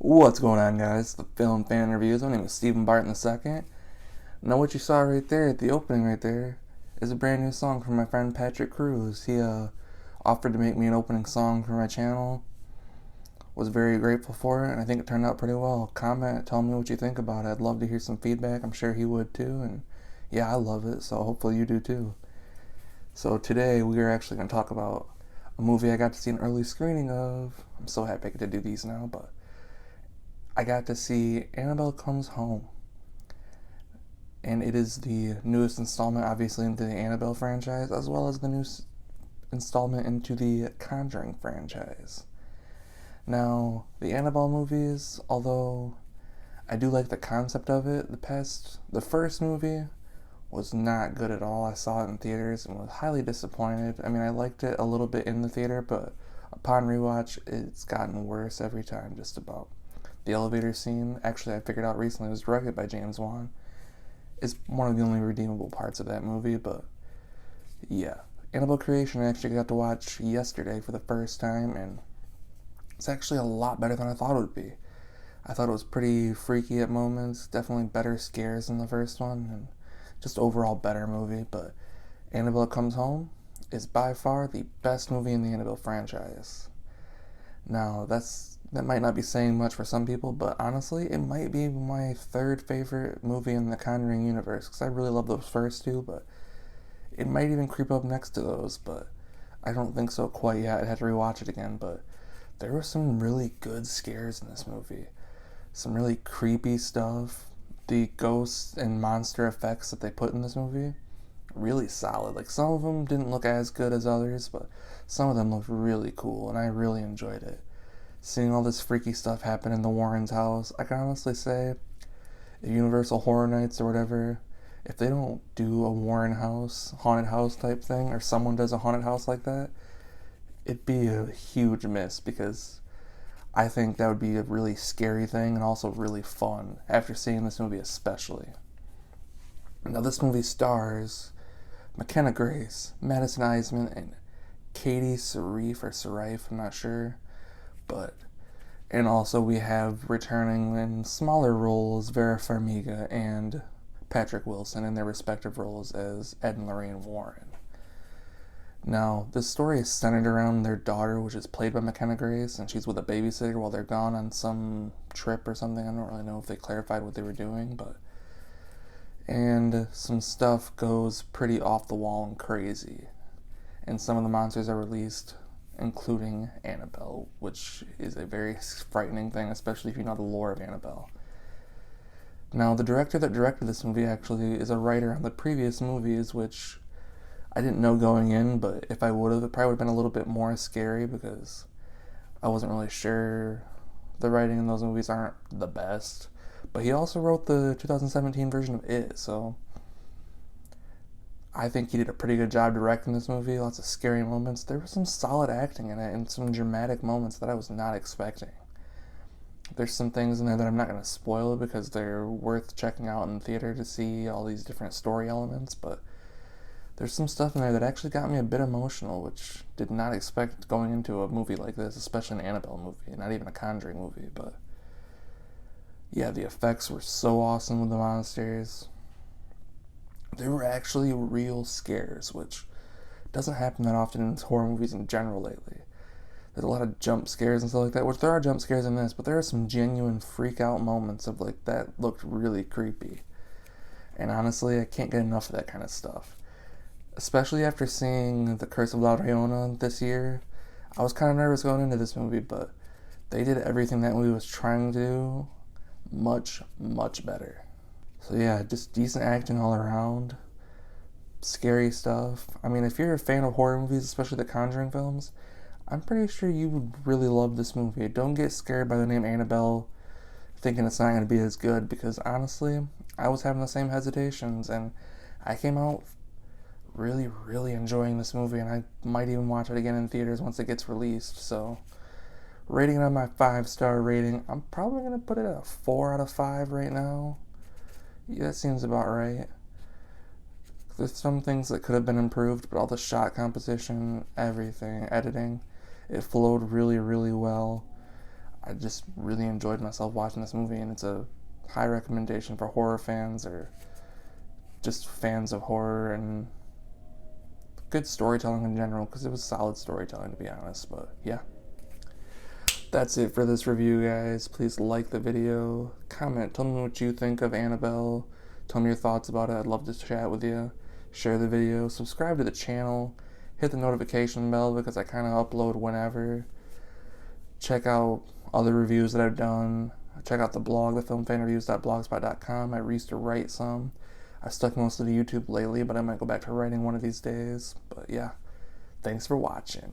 What's going on, guys? The Film Fan Reviews. My name is Stephen Barton II. Now, what you saw right there at the opening right there is a brand new song from my friend Patrick Cruz. He offered to make me an opening song for my channel. Was very grateful for it, and I think it turned out pretty well. Comment, tell me what you think about it. I'd love to hear some feedback. I'm sure he would too, and yeah, I love it, so hopefully you do too. So today we are actually going to talk about a movie I got to see an early screening of. I'm so happy I get to do these now, but I got to see Annabelle Comes Home. And it is the newest installment, obviously, into the Annabelle franchise, as well as the new installment into the Conjuring franchise. Now, the Annabelle movies, although I do like the concept of it, the first movie was not good at all. I saw it in theaters and was highly disappointed. I mean, I liked it a little bit in the theater, but upon rewatch, it's gotten worse every time, just about. The elevator scene, actually I figured out recently, was directed by James Wan. It's one of the only redeemable parts of that movie, but yeah. Annabelle Creation I actually got to watch yesterday for the first time, and it's actually a lot better than I thought it would be. I thought it was pretty freaky at moments, definitely better scares than the first one, and just overall better movie, but Annabelle Comes Home is by far the best movie in the Annabelle franchise. Now, that might not be saying much for some people, but honestly, it might be my third favorite movie in the Conjuring universe, because I really love those first two, but it might even creep up next to those, but I don't think so quite yet. I'd have to rewatch it again, but there were some really good scares in this movie. Some really creepy stuff. The ghosts and monster effects that they put in this movie, really solid. Like, some of them didn't look as good as others, but some of them looked really cool, and I really enjoyed it. Seeing all this freaky stuff happen in the Warrens' house, I can honestly say, if Universal Horror Nights or whatever, if they don't do a Warren house, haunted house type thing, or someone does a haunted house like that, it'd be a huge miss, because I think that would be a really scary thing and also really fun, after seeing this movie especially. Now, this movie stars McKenna Grace, Madison Eisman, and Katie Sarif, I'm not sure. And also we have returning in smaller roles Vera Farmiga and Patrick Wilson in their respective roles as Ed and Lorraine Warren. Now, this story is centered around their daughter, which is played by McKenna Grace, and she's with a babysitter while they're gone on some trip or something. I don't really know if they clarified what they were doing, and some stuff goes pretty off the wall and crazy. And some of the monsters are released, including Annabelle, which is a very frightening thing, especially if you know the lore of Annabelle. Now, the director that directed this movie actually is a writer on the previous movies, which I didn't know going in, but if I would have, it probably would have been a little bit more scary, because I wasn't really sure. The writing in those movies aren't the best. But he also wrote the 2017 version of It, so I think he did a pretty good job directing this movie. Lots of scary moments. There was some solid acting in it and some dramatic moments that I was not expecting. There's some things in there that I'm not going to spoil because they're worth checking out in the theater to see all these different story elements, but there's some stuff in there that actually got me a bit emotional, which did not expect going into a movie like this, especially an Annabelle movie, not even a Conjuring movie. But yeah, the effects were so awesome with the monsters. There were actually real scares, which doesn't happen that often in horror movies in general lately. There's a lot of jump scares and stuff like that, which there are jump scares in this, but there are some genuine freak out moments of like that looked really creepy. And honestly, I can't get enough of that kind of stuff. Especially after seeing The Curse of La Llorona this year, I was kind of nervous going into this movie, but they did everything that movie was trying to do much, much better. So yeah, just decent acting all around. Scary stuff. I mean, if you're a fan of horror movies, especially the Conjuring films, I'm pretty sure you would really love this movie. Don't get scared by the name Annabelle, thinking it's not going to be as good, because honestly, I was having the same hesitations, and I came out really, really enjoying this movie, and I might even watch it again in theaters once it gets released. So, rating it on my 5-star rating, I'm probably going to put it at a 4 out of 5 right now. Yeah, that seems about right. There's some things that could have been improved, but all the shot composition, everything, editing, it flowed really, really well. I just really enjoyed myself watching this movie, and it's a high recommendation for horror fans or just fans of horror and good storytelling in general, because it was solid storytelling, to be honest. But yeah, that's it for this review, guys. Please like the video, comment, tell me what you think of Annabelle, tell me your thoughts about it. I'd love to chat with you. Share the video, subscribe to the channel, hit the notification bell because I kind of upload whenever. Check out other reviews that I've done. Check out the blog, thefilmfanreviews.blogspot.com. I used to write some. I stuck mostly to YouTube lately, but I might go back to writing one of these days. But yeah, thanks for watching.